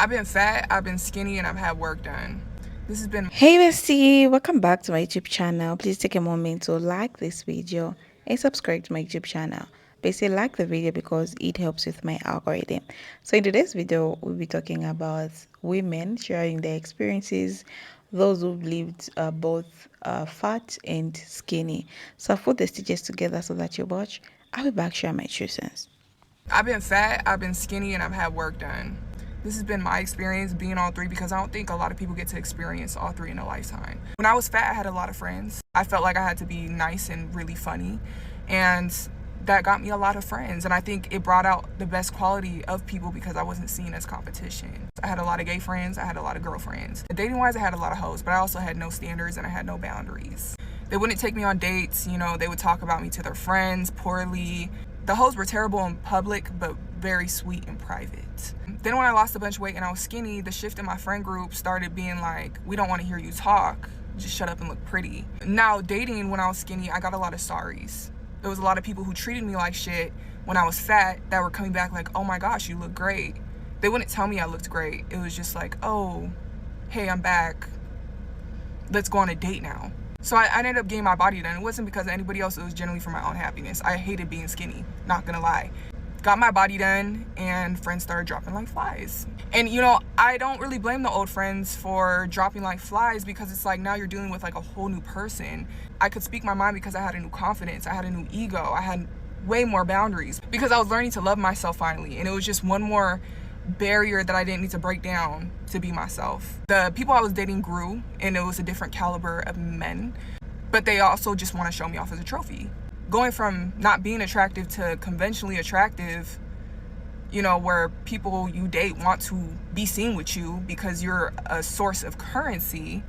I've been fat, I've been skinny, and I've had work done. This has been. Hey bestie, welcome back to my YouTube channel. Please take a moment to like this video and subscribe to my YouTube channel. Basically, like the video because it helps with my algorithm. So in today's video, we'll be talking about women sharing their experiences, those who've lived both fat and skinny. So I'll put the stages together so that you watch. I'll be back sharing my true sense. I've been fat, I've been skinny, and I've had work done. This has been my experience being all three because I don't think a lot of people get to experience all three in a lifetime. When I was fat, I had a lot of friends. I felt like I had to be nice and really funny, and that got me a lot of friends. And I think it brought out the best quality of people because I wasn't seen as competition. I had a lot of gay friends, I had a lot of girlfriends. Dating wise, I had a lot of hoes, but I also had no standards and I had no boundaries. They wouldn't take me on dates, they would talk about me to their friends poorly. The hoes were terrible in public, but very sweet in private. Then when I lost a bunch of weight and I was skinny, the shift in my friend group started being like, we don't want to hear you talk, just shut up and look pretty. Now dating, when I was skinny, I got a lot of sorries. There was a lot of people who treated me like shit when I was fat that were coming back like, oh my gosh, you look great. They wouldn't tell me I looked great. It was just like, oh, hey, I'm back. Let's go on a date now. So I ended up getting my body done. It wasn't because of anybody else. It was generally for my own happiness. I hated being skinny, not gonna lie. Got my body done and friends started dropping like flies. And I don't really blame the old friends for dropping like flies because it's like now you're dealing with like a whole new person. I could speak my mind because I had a new confidence. I had a new ego. I had way more boundaries because I was learning to love myself finally. And it was just one more barrier that I didn't need to break down to be myself. The people I was dating grew and it was a different caliber of men, but they also just want to show me off as a trophy. Going from not being attractive to conventionally attractive, where people you date want to be seen with you because you're a source of currency,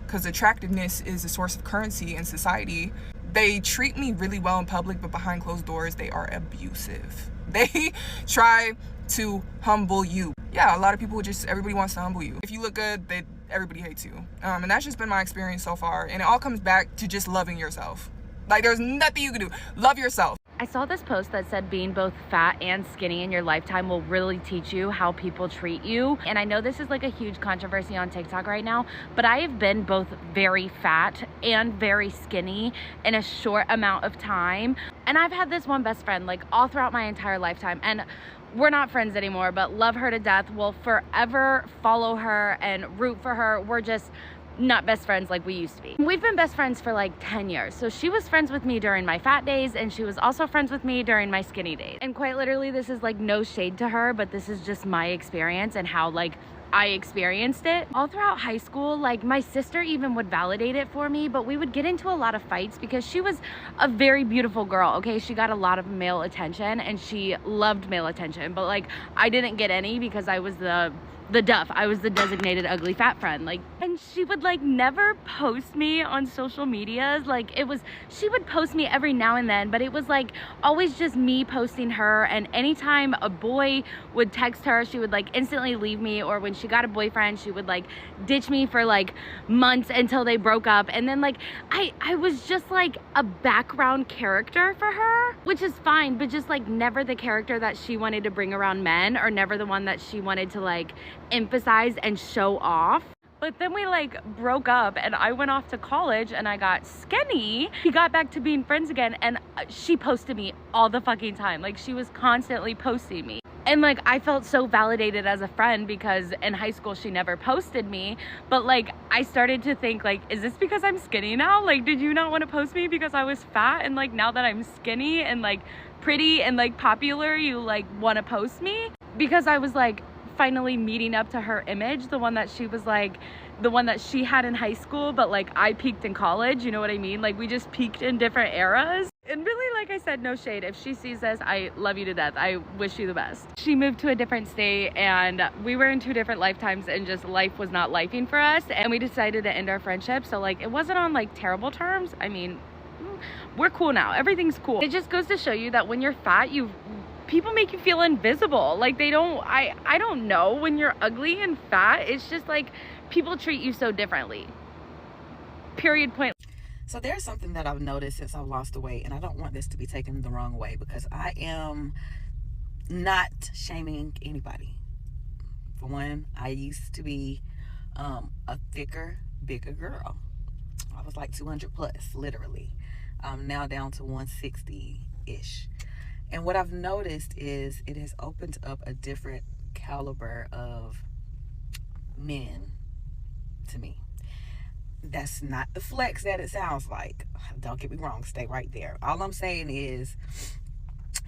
because attractiveness is a source of currency in society. They treat me really well in public, but behind closed doors, they are abusive. They try to humble you. Yeah, a lot of people everybody wants to humble you. If you look good, everybody hates you. And that's just been my experience so far. And it all comes back to just loving yourself. Like, there's nothing you can do. Love yourself. I saw this post that said being both fat and skinny in your lifetime will really teach you how people treat you. And I know this is like a huge controversy on TikTok right now, but I have been both very fat and very skinny in a short amount of time. And I've had this one best friend like all throughout my entire lifetime. And we're not friends anymore, but love her to death. Will forever follow her and root for her. We're just not best friends like we used to be. We've been best friends for like 10 years. So she was friends with me during my fat days and she was also friends with me during my skinny days. And quite literally, this is like no shade to her, but this is just my experience and how like I experienced it. All throughout high school, like my sister even would validate it for me, but we would get into a lot of fights because she was a very beautiful girl, okay? She got a lot of male attention and she loved male attention, but like I didn't get any because I was the duff. I was the designated ugly fat friend. Like, and she would like never post me on social medias. Like she would post me every now and then, but it was like always just me posting her. And anytime a boy would text her, she would like instantly leave me. Or when she got a boyfriend, she would like ditch me for like months until they broke up. And then like I was just like a background character for her, which is fine, but just like never the character that she wanted to bring around men, or never the one that she wanted to like emphasize and show off. But then we like broke up and I went off to college and I got skinny. We got back to being friends again and she posted me all the fucking time. Like she was constantly posting me. And like I felt so validated as a friend because in high school she never posted me. But like I started to think like, is this because I'm skinny now? Like, did you not want to post me because I was fat? And like now that I'm skinny and like pretty and like popular, you like want to post me? Because I was like finally meeting up to her image, the one that she was like, the one that she had in high school, but like I peaked in college, you know what I mean? Like we just peaked in different eras. And really, like I said, no shade. If she sees this, I love you to death. I wish you the best. She moved to a different state and we were in two different lifetimes and just life was not lifing for us. And we decided to end our friendship. So like it wasn't on like terrible terms. I mean, we're cool now. Everything's cool. It just goes to show you that when you're fat, people make you feel invisible. Like they don't, I don't know, when you're ugly and fat, it's just like people treat you so differently. Period, point. So there's something that I've noticed since I've lost the weight, and I don't want this to be taken the wrong way because I am not shaming anybody. For one, I used to be a thicker, bigger girl. I was like 200 plus, literally. I'm now down to 160-ish. And what I've noticed is it has opened up a different caliber of men to me. That's not the flex that it sounds like. Don't get me wrong, stay right there. All I'm saying is,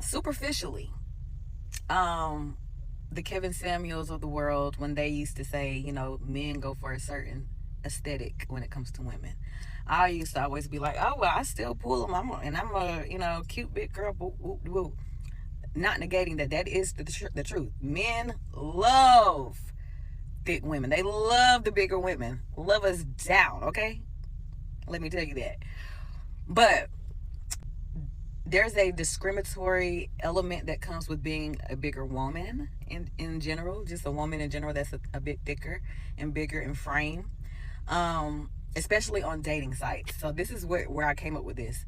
superficially, the Kevin Samuels of the world, when they used to say, you know, men go for a certain aesthetic when it comes to women, I used to always be like, oh, well, I still pull them. I'm a, you know, cute big girl. Boo, boo, boo. Not negating that is the truth. Men love thick women. They love the bigger women. Love us down, okay? Let me tell you that. But there's a discriminatory element that comes with being a bigger woman in general. Just a woman in general that's a bit thicker and bigger in frame. Especially on dating sites. So this is where I came up with this.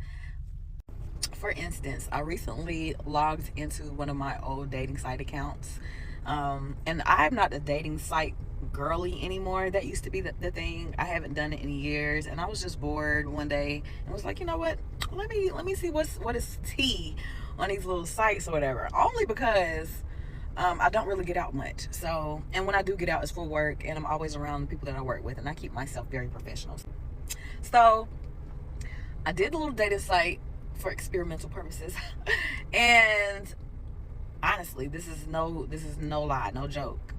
For instance, I recently logged into one of my old dating site accounts. And I'm not a dating site girly anymore. That used to be the thing. I haven't done it in years. And I was just bored one day and was like, you know what? Let me see what is tea on these little sites or whatever. Only because I don't really get out much. So, and when I do get out, it's for work, and I'm always around the people that I work with, and I keep myself very professional. So I did a little dating site for experimental purposes. And honestly, this is no lie, no joke.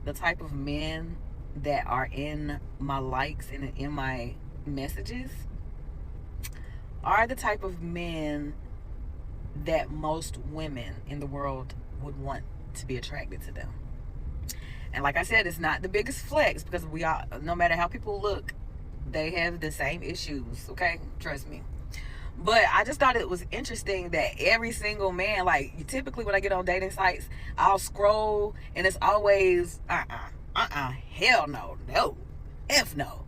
The type of men that are in my likes and in my messages are the type of men that most women in the world would want to be attracted to them. And like I said, it's not the biggest flex, because we all, no matter how people look, they have the same issues, okay? Trust me. But I just thought it was interesting that every single man, like, typically when I get on dating sites, I'll scroll and it's always hell no, F no.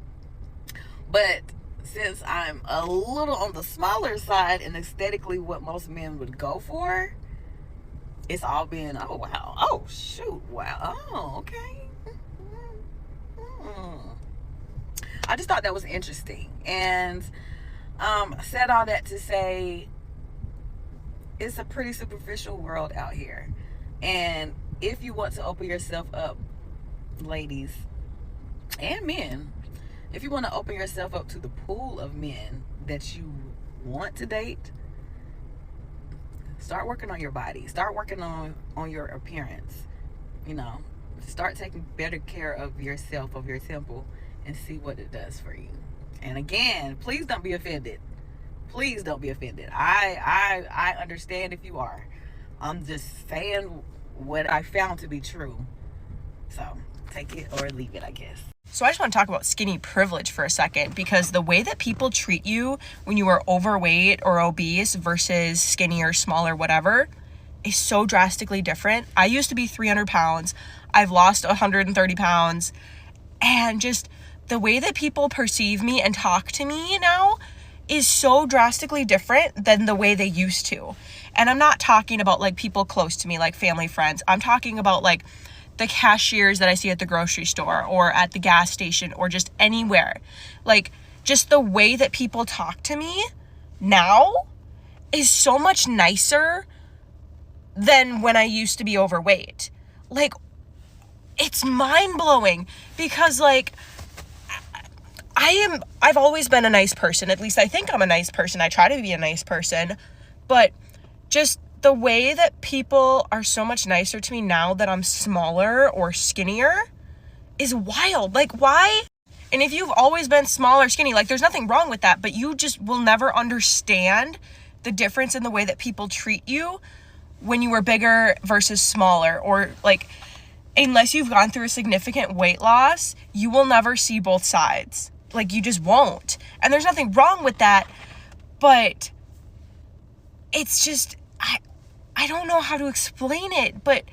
But since I'm a little on the smaller side and aesthetically what most men would go for, it's all been, oh wow, oh shoot, wow, oh okay. I just thought that was interesting. And said all that to say, it's a pretty superficial world out here. And if you want to open yourself up, ladies and men, if you want to open yourself up to the pool of men that you want to date, start working on your body. Start working on your appearance. You know, start taking better care of yourself, of your temple, and see what it does for you. And again, please don't be offended. Please don't be offended. I understand if you are. I'm just saying what I found to be true. So take it or leave it, I guess. So I just want to talk about skinny privilege for a second, because the way that people treat you when you are overweight or obese versus skinny or small or whatever is so drastically different. I used to be 300 pounds. I've lost 130 pounds. And just the way that people perceive me and talk to me now is so drastically different than the way they used to. And I'm not talking about like people close to me, like family, friends. I'm talking about like the cashiers that I see at the grocery store or at the gas station or just anywhere. Like, just the way that people talk to me now is so much nicer than when I used to be overweight. Like, it's mind-blowing, because like I've always been a nice person. At least I think I'm a nice person. I try to be a nice person, but just the way that people are so much nicer to me now that I'm smaller or skinnier is wild. Like, why? And if you've always been small or skinny, like, there's nothing wrong with that, but you just will never understand the difference in the way that people treat you when you were bigger versus smaller, or like, unless you've gone through a significant weight loss, you will never see both sides. Like, you just won't. And there's nothing wrong with that, but it's just, I don't know how to explain it, but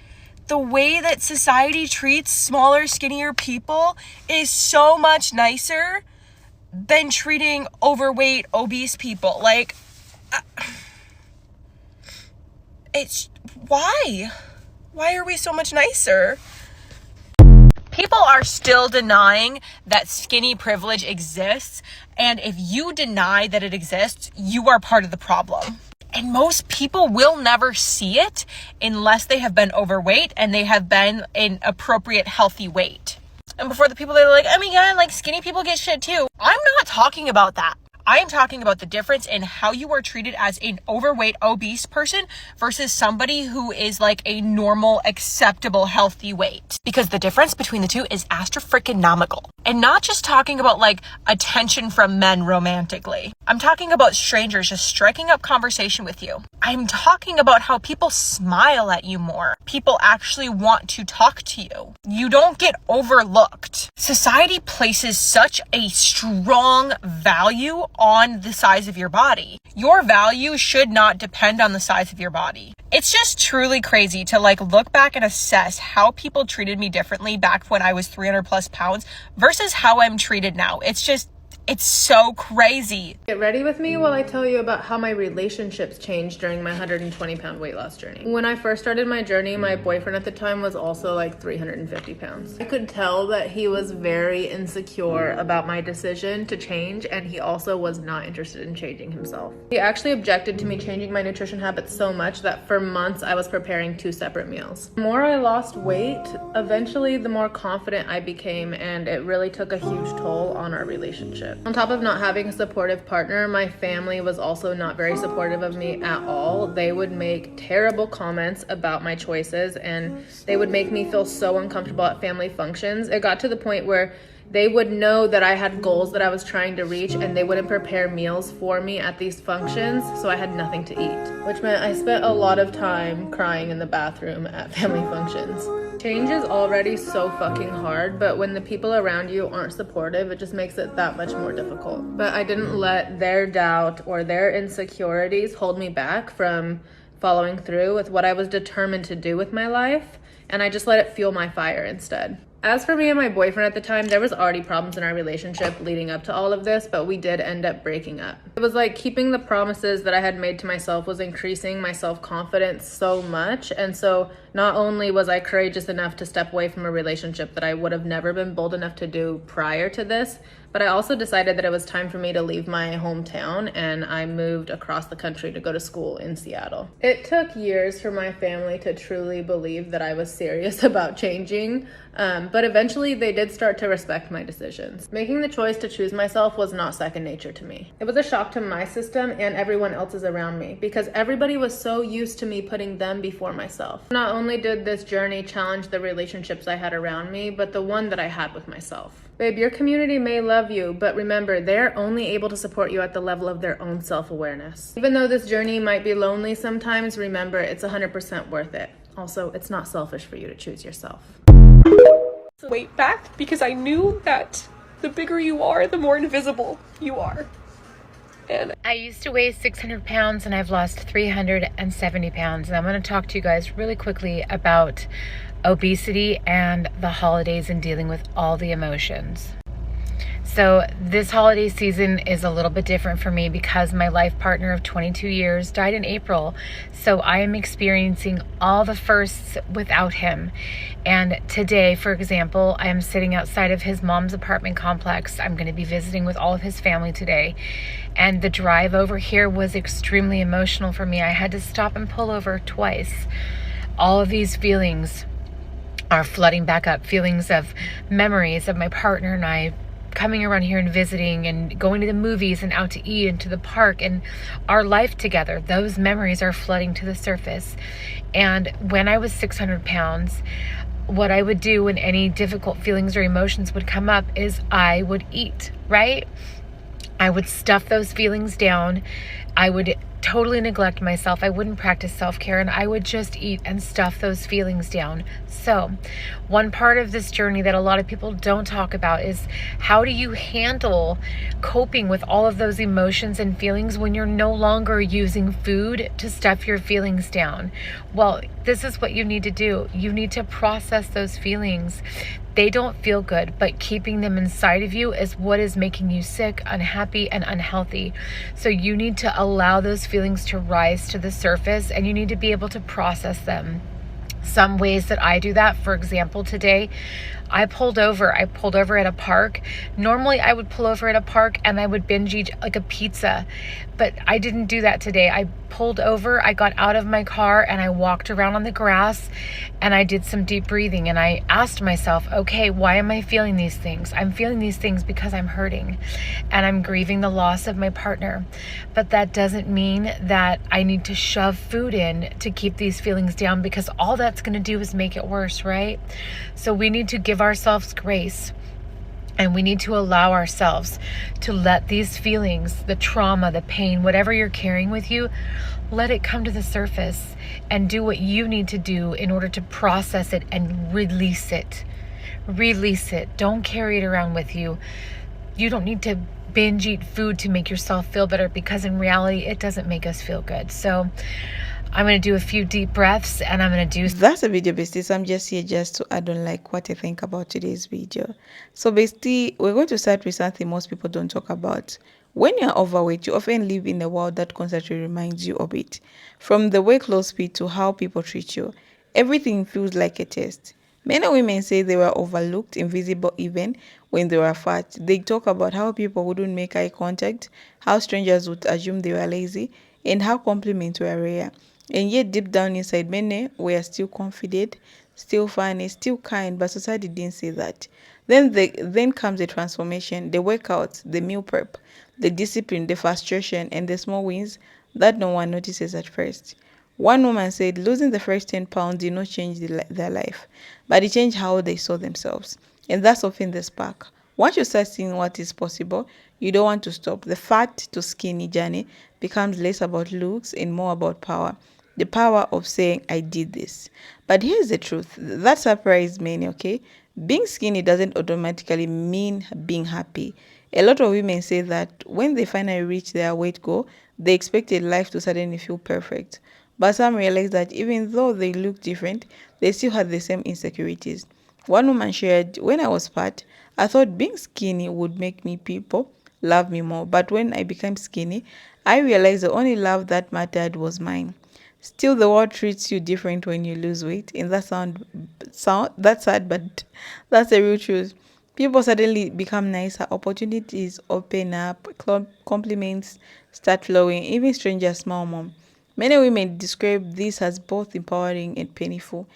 the way that society treats smaller, skinnier people is so much nicer than treating overweight, obese people. Like, it's, why? Why are we so much nicer? People are still denying that skinny privilege exists. And if you deny that it exists, you are part of the problem. And most people will never see it unless they have been overweight and they have been an appropriate healthy weight. And before the people that are like, oh my God, like skinny people get shit too. I'm not talking about that. I am talking about the difference in how you are treated as an overweight, obese person versus somebody who is like a normal, acceptable, healthy weight. Because the difference between the two is astro-freaking-nomical. And not just talking about like attention from men romantically. I'm talking about strangers just striking up conversation with you. I'm talking about how people smile at you more. People actually want to talk to you. You don't get overlooked. Society places such a strong value on the size of your body. Your value should not depend on the size of your body. It's just truly crazy to like look back and assess how people treated me differently back when I was 300 plus pounds versus how I'm treated now. It's so crazy. Get ready with me while I tell you about how my relationships changed during my 120-pound weight loss journey. When I first started my journey, my boyfriend at the time was also like 350 pounds. I could tell that he was very insecure about my decision to change, and he also was not interested in changing himself. He actually objected to me changing my nutrition habits so much that for months I was preparing 2 separate meals. The more I lost weight, eventually the more confident I became, and it really took a huge toll on our relationship. On top of not having a supportive partner, my family was also not very supportive of me at all. They would make terrible comments about my choices, and they would make me feel so uncomfortable at family functions. It got to the point where they would know that I had goals that I was trying to reach, and they wouldn't prepare meals for me at these functions, so I had nothing to eat, which meant I spent a lot of time crying in the bathroom at family functions. Change is already so fucking hard, but when the people around you aren't supportive, it just makes it that much more difficult. But I didn't let their doubt or their insecurities hold me back from following through with what I was determined to do with my life, and I just let it fuel my fire instead. As for me and my boyfriend at the time, there was already problems in our relationship leading up to all of this, but we did end up breaking up. It was like keeping the promises that I had made to myself was increasing my self-confidence so much, and so not only was I courageous enough to step away from a relationship that I would have never been bold enough to do prior to this, but I also decided that it was time for me to leave my hometown, and I moved across the country to go to school in Seattle. It took years for my family to truly believe that I was serious about changing, but eventually they did start to respect my decisions. Making the choice to choose myself was not second nature to me. It was a shock to my system and everyone else's around me, because everybody was so used to me putting them before myself. Not only did this journey challenge the relationships I had around me, but the one that I had with myself. Babe, your community may love you, but remember, they're only able to support you at the level of their own self-awareness. Even though this journey might be lonely sometimes, remember, it's 100% worth it. Also, it's not selfish for you to choose yourself. Weight back because I knew that the bigger you are, the more invisible you are. And I used to weigh 600 pounds and I've lost 370 pounds. And I'm going to talk to you guys really quickly about obesity and the holidays and dealing with all the emotions. So this holiday season is a little bit different for me because my life partner of 22 years died in April. So I am experiencing all the firsts without him. And today, for example, I am sitting outside of his mom's apartment complex. I'm going to be visiting with all of his family today. And the drive over here was extremely emotional for me. I had to stop and pull over twice. All of these feelings are flooding back up. Feelings of memories of my partner and I coming around here and visiting and going to the movies and out to eat and to the park and our life together. Those memories are flooding to the surface. And when I was 600 pounds, what I would do when any difficult feelings or emotions would come up is I would eat, right? I would stuff those feelings down. I would totally neglect myself. I wouldn't practice self-care, and I would just eat and stuff those feelings down. So one part of this journey that a lot of people don't talk about is how do you handle coping with all of those emotions and feelings when you're no longer using food to stuff your feelings down? Well, this is what you need to do. You need to process those feelings. They don't feel good, but keeping them inside of you is what is making you sick, unhappy, and unhealthy. So you need to allow those feelings to rise to the surface, and you need to be able to process them. Some ways that I do that, for example, today, I pulled over at a park. Normally I would pull over at a park and I would binge eat like a pizza, but I didn't do that today. I pulled over, I got out of my car and I walked around on the grass and I did some deep breathing and I asked myself, okay, why am I feeling these things? I'm feeling these things because I'm hurting and I'm grieving the loss of my partner. But that doesn't mean that I need to shove food in to keep these feelings down, because all that's going to do is make it worse, right? So we need to give ourselves grace. And we need to allow ourselves to let these feelings, the trauma, the pain, whatever you're carrying with you, let it come to the surface and do what you need to do in order to process it and release it. Release it. Don't carry it around with you. You don't need to binge eat food to make yourself feel better, because in reality, it doesn't make us feel good. So I'm going to do a few deep breaths and I'm going to do... That's a video, besties. I'm just here just to add on like what I think about today's video. So basically, we're going to start with something most people don't talk about. When you're overweight, you often live in a world that constantly reminds you of it. From the weight loss speed to how people treat you, everything feels like a test. Many women say they were overlooked, invisible even when they were fat. They talk about how people wouldn't make eye contact, how strangers would assume they were lazy, and how compliments were rare. And yet deep down inside, many were still confident, still funny, still kind, but society didn't say that. Then comes the transformation, the workouts, the meal prep, the discipline, the frustration, and the small wins that no one notices at first. One woman said losing the first 10 pounds did not change their life, but it changed how they saw themselves. And that's often the spark. Once you start seeing what is possible, you don't want to stop. The fat to skinny journey becomes less about looks and more about power. The power of saying, I did this. But here's the truth. That surprised many, okay? Being skinny doesn't automatically mean being happy. A lot of women say that when they finally reach their weight goal, they expected life to suddenly feel perfect. But some realize that even though they look different, they still had the same insecurities. One woman shared, when I was fat, I thought being skinny would make me people love me more. But when I became skinny, I realized the only love that mattered was mine. Still, the world treats you different when you lose weight, and that's sad, but that's the real truth. People suddenly become nicer, opportunities open up, compliments start flowing, even strangers smile more. Many women describe this as both empowering and painful.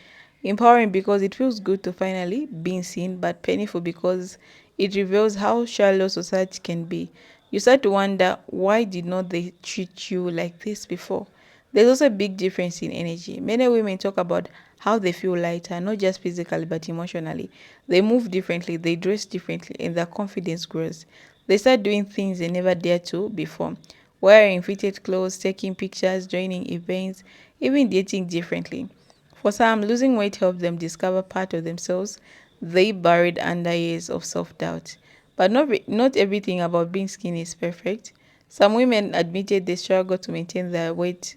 Empowering because it feels good to finally be seen, but painful because it reveals how shallow society can be. You start to wonder, why did not they treat you like this before? There's also a big difference in energy. Many women talk about how they feel lighter, not just physically but emotionally. They move differently, they dress differently, and their confidence grows. They start doing things they never dared to before, wearing fitted clothes, taking pictures, joining events, even dating differently. For some, losing weight helped them discover part of themselves they buried under years of self-doubt. But not everything about being skinny is perfect. Some women admitted they struggle to maintain their weight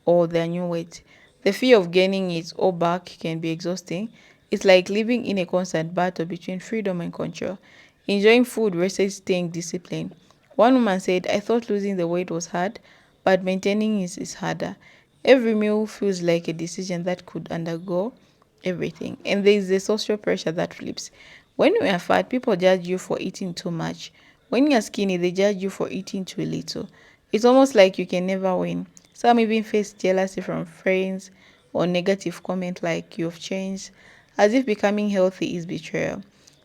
or their new weight. The fear of gaining it all back can be exhausting. It's like living in a constant battle between freedom and control, enjoying food versus staying disciplined. One woman said, I thought losing the weight was hard, but maintaining it is harder. Every meal feels like a decision that could undergo everything. And there is the social pressure that flips. When you are fat, people judge you for eating too much. When you are skinny, they judge you for eating too little. It's almost like you can never win. Some even face jealousy from friends or negative comment like you've changed, as if becoming healthy is betrayal.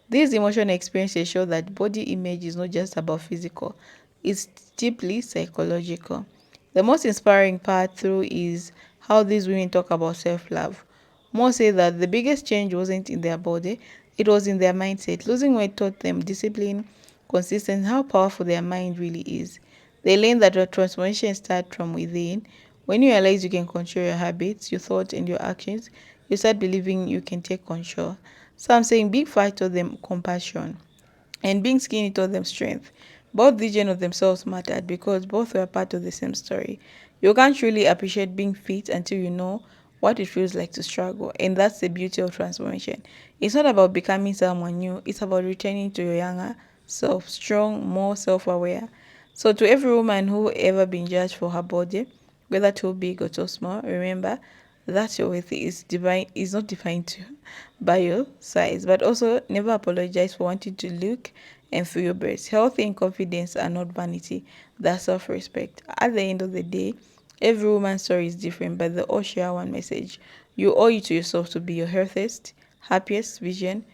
These emotional experiences show that body image is not just about physical, it's deeply psychological. The most inspiring part through is how these women talk about self-love. Most say that the biggest change wasn't in their body, it was in their mindset. Losing weight taught them discipline, consistency, how powerful their mind really is. They learn that your transformation starts from within. When you realize you can control your habits, your thoughts, and your actions, you start believing you can take control. Some saying being fat taught them compassion, and being skinny taught them strength. Both vision of themselves mattered because both were part of the same story. You can't truly appreciate being fit until you know what it feels like to struggle, and that's the beauty of transformation. It's not about becoming someone new, it's about returning to your younger self, strong, more self-aware. So to every woman who ever been judged for her body, whether too big or too small, remember that your worth is not defined by your size. But also never apologize for wanting to look and feel your best. Health and confidence are not vanity, that's self-respect. At the end of the day, every woman's story is different, but they all share one message. You owe it to yourself to be your healthiest, happiest vision,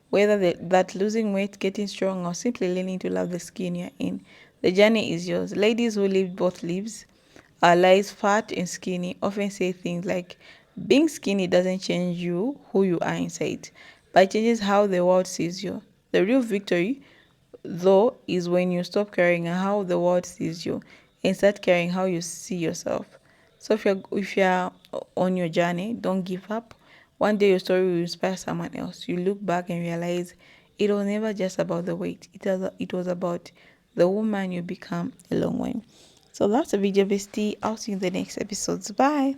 whether that losing weight, getting strong, or simply learning to love the skin you're in. The journey is yours. Ladies who live both lives, our lives, fat and skinny, often say things like, being skinny doesn't change you who you are inside, but it changes how the world sees you. The real victory, though, is when you stop caring how the world sees you and start caring how you see yourself. So if you're on your journey, don't give up. One day your story will inspire someone else. You look back and realize it was never just about the weight. It was about the woman you become along with. So that's the video, bestie. I'll see you in the next episodes. Bye.